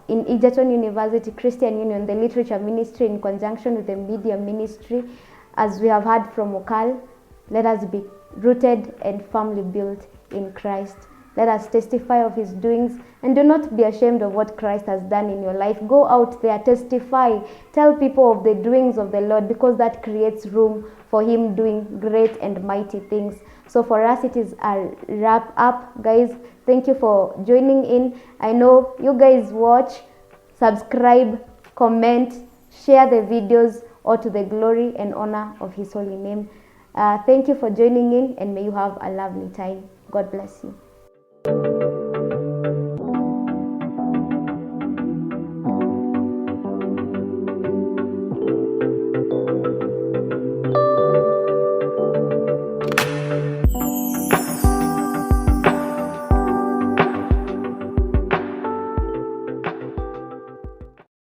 in Egerton University Christian Union, the literature ministry in conjunction with the media ministry. As we have heard from Okal, let us be rooted and firmly built in Christ. Let us testify of his doings, and do not be ashamed of what Christ has done in your life. Go out there, testify, tell people of the doings of the Lord, because that creates room for him doing great and mighty things. So for us, it is a wrap up, guys. Thank you for joining in. I know you guys watch subscribe, comment, share the videos, all to the glory and honor of His holy name. Thank you for joining in, and may you have a lovely time. God bless you.